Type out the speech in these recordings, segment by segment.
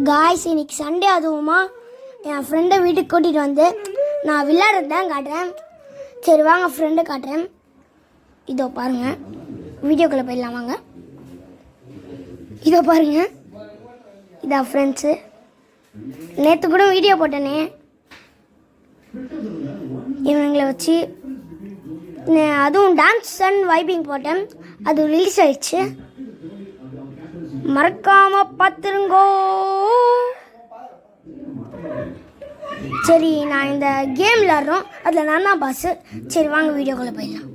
Guys இன்னைக்கு Sunday, அதுவுமா என் ஃப்ரெண்டை வீட்டுக்கு கூட்டிகிட்டு வந்து நான் விளையாடுறது தான் காட்டுறேன். சரி வாங்க ஃப்ரெண்டை காட்டுறேன். இதோ பாருங்கள், வீடியோக்குள்ளே போயிடலாம் வாங்க. இதோ பாருங்கள், இதான் ஃப்ரெண்ட்ஸு. நேற்று கூட வீடியோ போட்டேனே இவங்களை வச்சு, அதுவும் டான்ஸ் அண்ட் வைபிங் போட்டேன். அது ரிலீஸ் ஆயிடுச்சு, மறக்காம பார்த்துருங்கோ. சரி, நான் இந்த கேம் விளாட்றோம், அதில் நான் தான் பாஸு. சரி வாங்க வீடியோக்குள்ளே போயிடலாம்.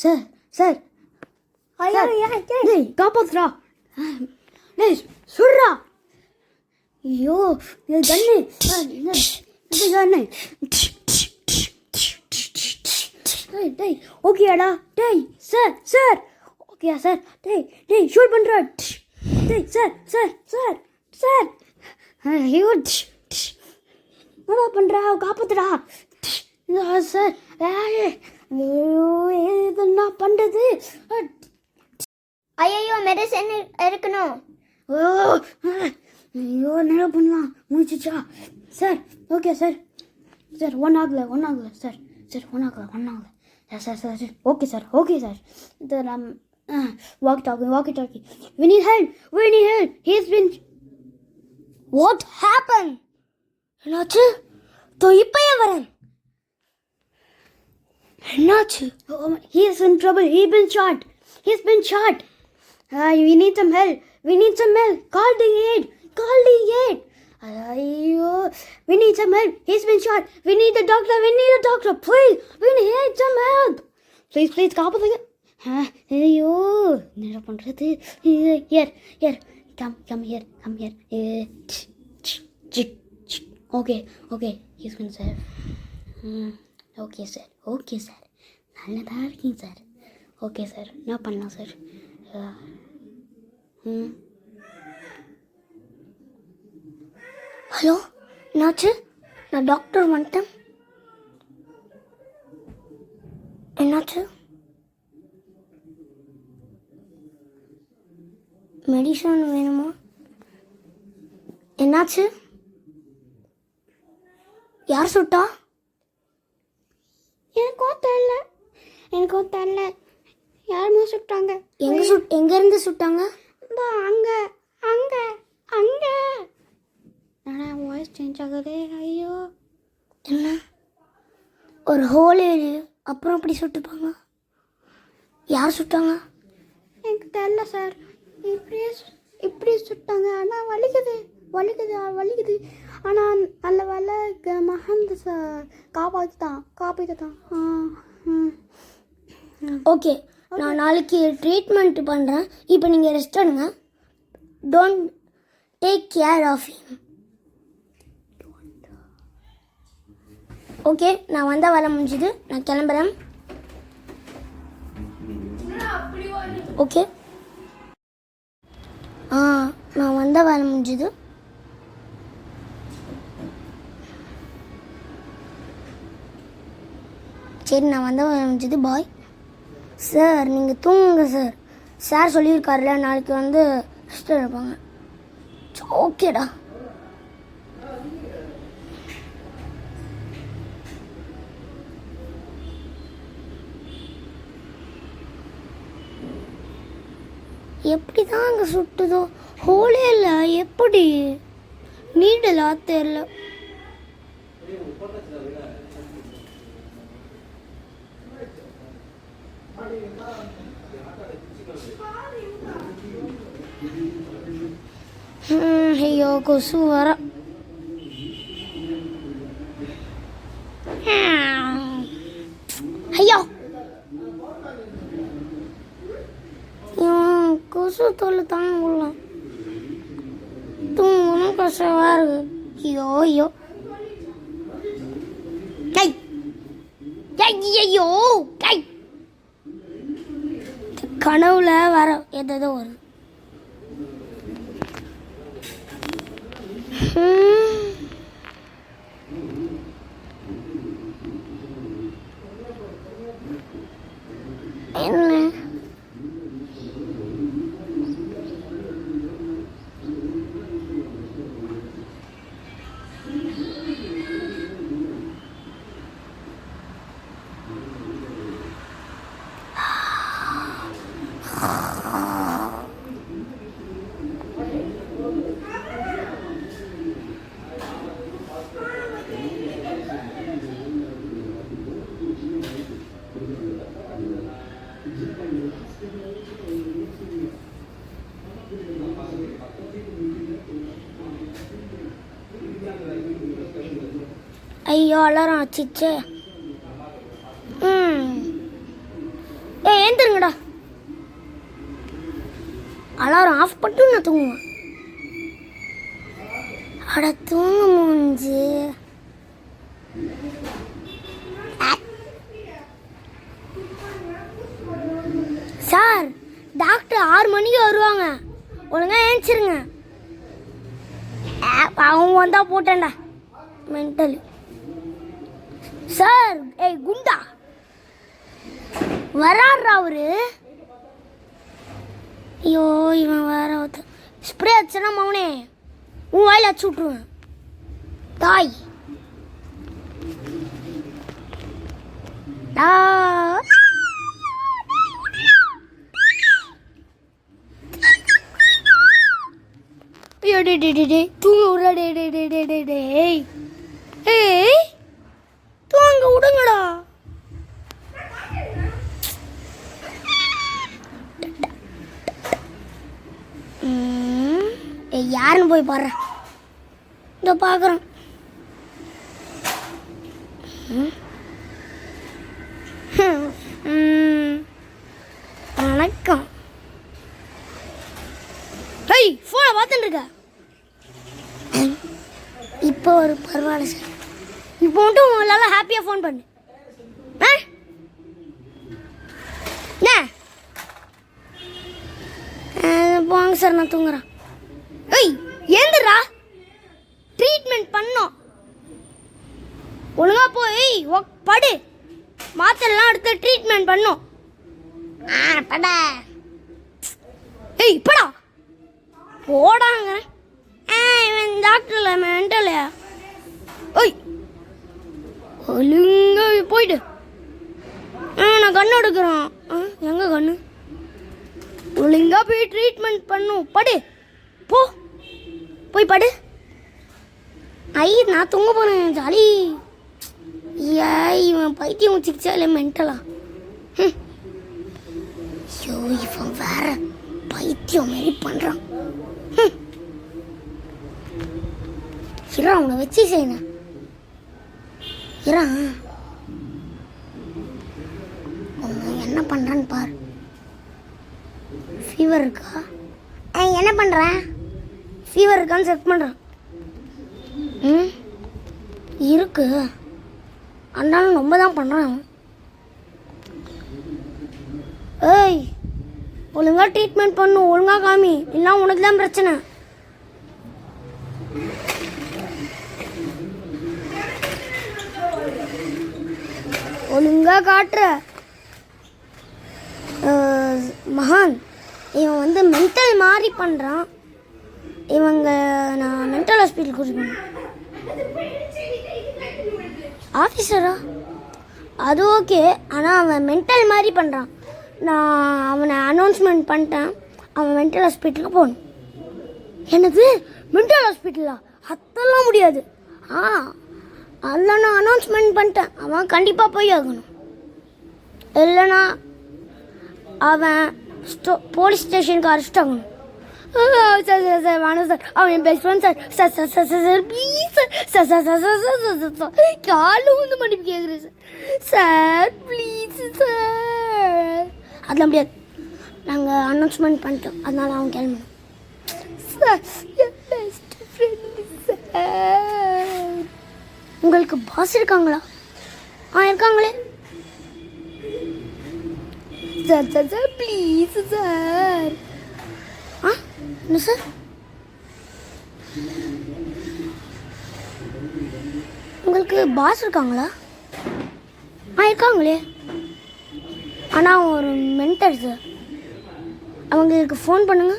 சார் சார், காப்பாத்துறா, சொல்றா. ஐயோ கண்ணு கண்ணு. டேய் ஓகேடா. டேய் சார் சார், ஓகேயா சார்? டேய் டேய் ஷூட் பண்ணுறா. டேய் சார் சார் சார் சார், ஐயோ என்னடா பண்ணுறா, காப்பாத்துடா சார். என்ன பண்ணுறது? ஐயோ மெடிசன் இருக்கணும். ஓ ஐயோ என்ன பண்ணலாம், முடிச்சிச்சா sir? Okay sir. Sir one ஆகலை சார். சார் ஒன் ஆகலை சார். Sir okay sir, okay sir. walkie talkie. We need help. He's been... What happened? என்னாச்சு? இப்பயே வரேன். என்னாச்சு? He is in trouble. He's been shot. We need some help. Call the aid. ஐயோ, we need some help. He's been shot. We need a doctor. Please, we need some help. Please காப்பாத்துங்க. ஐயோ என்ன பண்றது? Here. Come here. Okay. He's been safe. Okay sir. நல்லதா இருக்கீங்க sir. Okay sir, என்ன பண்ணலாம் sir? Hello, என்னாச்சு? நான் டாக்டர் வந்துட்டேன். என்னாச்சு? மெடிசன் வேணுமா? என்னாச்சு? யார் சுட்டா? எனக்கும் தெரியல. யாருமே சுட்டாங்க. எங்கேருந்து சுட்டாங்க? அங்கே. வாய்ஸ் சேஞ்ச் ஆகுது. ஐயோ, என்ன ஒரு ஹோல் ஏரியா, அப்புறம் அப்படி சுட்டுப்பாங்க? யார் சுட்டாங்க? எனக்கு தெரியல சார். இப்படி சுட்டாங்க. ஆனால் வலிக்குது. ஆனால் நல்ல வேலை மகந்த சார் காப்பாற்றிட்டான். ஓகே, நான் நாளைக்கு ட்ரீட்மெண்ட் பண்ணுறேன். இப்போ நீங்கள் ரெஸ்ட் எடுங்க. Don't take care of him. Okay, நான் வந்தால் வேலை முடிஞ்சுது, நான் கிளம்புறேன். ஓகே, நான் வந்தால் வேலை முடிஞ்சுது. சரி, நான் வந்தால் வேலை முடிஞ்சுது. Bye sir. நீங்கள் தூங்குங்க சார். சார் சொல்லியிருக்காருல நாளைக்கு வந்து ரெஸ்ட் எடுப்பாங்க. ஓகேடா. எப்படி தான் அங்கே சுட்டுதோ, ஹோலே இல்லை. எப்படி நீடலா தெரியல. ஐயோ கொசு வர. ஐயோ கொசு தொல்லை தாங்க முடியல. கஷ்டமா இருக்கு. ஐயோ ஐயோ கை ஐயோ கை கனவுல வர எதோ வருது. என்ன ஐயோ அலாரம் ஆச்சிச்சே. ஏந்திருங்கடா. அலாரம் ஆஃப் பண்ணிட்டு நான் தூங்குவேன். அட தூங்க மூஞ்சி. சார் டாக்டர் 6 மணிக்கு வருவாங்க, ஒழுங்கா ஏஞ்சிருங்க. அவங்க வந்தா போட்டேன்டா மென்டலி. சார் ஏய் குண்டா வராடுறா அவரு. ஐயோ இவன் வேற ஸ்ப்ரே அடிச்சனா மவனே உன் வாயில அடிச்சு விட்ருவேன் தாய். ஐயோ டே டே டே தூங்க விட்றா. டே டே டே டே டே டே ஏய் தூங்க விடுங்கடா. யாருன்னு போய் பாரு. இதோ பார்க்குறேன். வணக்கம். ஹேய் ஃபோனை பார்த்துட்டு இருக்க. இப்போ ஒரு பரவாயில்ல சார். இப்போ மட்டும் உங்களால் ஹாப்பியாக ஃபோன் பண்ணு. போங்க சார் நான் தூங்குறேன். ஏய் ஏந்துடா. ட்ரீட்மெண்ட் பண்ணோம் ஒழுங்கா போய் படு. மாத்திரைலாம் எடுத்து ட்ரீட்மெண்ட் பண்ணோம். பட ஏய் படா போடாங்க. இவன் டாக்டர்ல மென்டலையா. ஓய் ஒழுங்கா போயிட்டு. நான் கண்ணு எடுக்கிறோம். எங்க கண்ணு? ஒழுங்கா போய் ட்ரீட்மெண்ட் பண்ணும். படு போ போய் படு. நான் தூங்க போறேன் ஜாலி. இவன் பைத்தியம் வச்சுக்கிச்சா இல்லை மென்டலா? ஐயோ இவன் வேற பைத்தியம் மாரி பண்றான். இரா அவனை வச்சு செய்யணும். இரா என்ன பண்றான்னு பாரு. ஃபீவர் இருக்கா? என்ன பண்றேன்? ஃபீவர் இருக்கான்னு செக் பண்ணுறான். இருக்கு அண்ணாலும் ரொம்ப தான் பண்ணுறான். ஏய் ஒழுங்கா ட்ரீட்மெண்ட் பண்ணும். ஒழுங்கா காமி, இல்லை உனக்கு தான் பிரச்சனை. ஒழுங்கா காட்டுற மகான். இவன் வந்து மென்டல் மாதிரி பண்ணுறான். இவங்க நான் மென்டல் ஹாஸ்பிட்டல் கூட்டிட்டு ஆஃபீஸரா அது ஓகே. ஆனால் அவன் மென்டல் மாதிரி பண்ணுறான். நான் அவனை அனௌன்ஸ்மெண்ட் பண்ணிட்டேன். அவன் மென்டல் ஹாஸ்பிட்டலுக்கு போகணும். என்னது மென்டல் ஹாஸ்பிட்டலா? அதெல்லாம் முடியாது. அதில் நான் அனௌன்ஸ்மெண்ட் பண்ணிட்டேன். அவன் கண்டிப்பாக போய் ஆகணும். இல்லைனா அவன் போலீஸ் ஸ்டேஷனுக்கு அரெஸ்ட் ஆகணும். சார் சார் சார் வேணாம் சார், அவன் என் best friend sir. Sir sir sir sir sir please sir sir sir sir sir sir sir sir காலைல வந்து மன்னிப்பு கேட்குறேன் சார். Sir please sir. அதெல்லாம் முடியாது. நாங்கள் அனௌன்ஸ்மெண்ட் பண்ணிட்டோம், அதனால அவன் கிளம்பணும். சார் என் பெஸ்ட் ஃப்ரெண்டு உங்களுக்கு பாஸ் இருக்காங்களா? இருக்காங்களே. Sir sir sir please sir. என்ன சார்? உங்களுக்கு பாஸ் இருக்காங்களா? இருக்காங்களே. ஆனால் ஒரு மென்டர் சார். அவங்களுக்கு ஃபோன் பண்ணுங்க.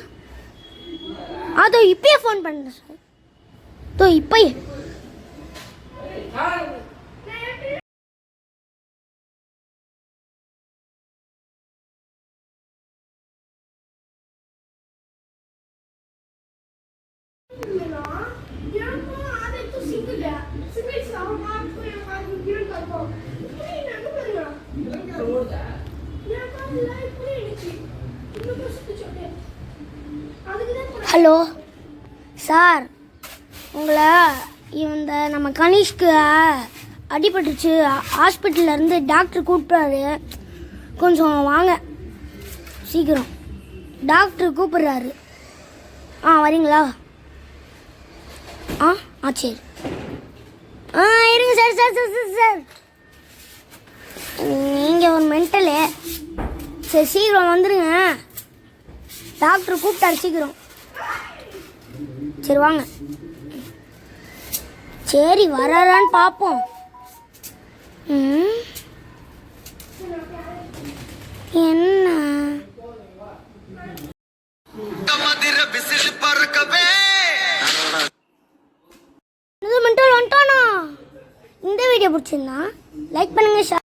அதோ இப்பயே ஃபோன் பண்ணுங்க சார். தோ இப்பயே. ஹலோ சார், உங்களை இந்த நம்ம கனிஷ்க்கு அடிபட்டுச்சு, ஹாஸ்பிட்டல்லேருந்து டாக்டர் கூப்பிட்றாரு. கொஞ்சம் வாங்க சீக்கிரம், டாக்டர் கூப்பிட்றாரு. வரீங்களா? சரி. இருங்க sir sir sir sir sir நீங்கள் ஒரு மென்டலு. சரி சீக்கிரம் வந்துடுங்க, டாக்டர் கூப்பிட்டாரு சீக்கிரம். சரி வாங்க. சரி வரான்னு பார்ப்போம். என்ன மென்டல் வந்துட்டானா? இந்த வீடியோ பிடிச்சிருந்தா லைக் பண்ணுங்க.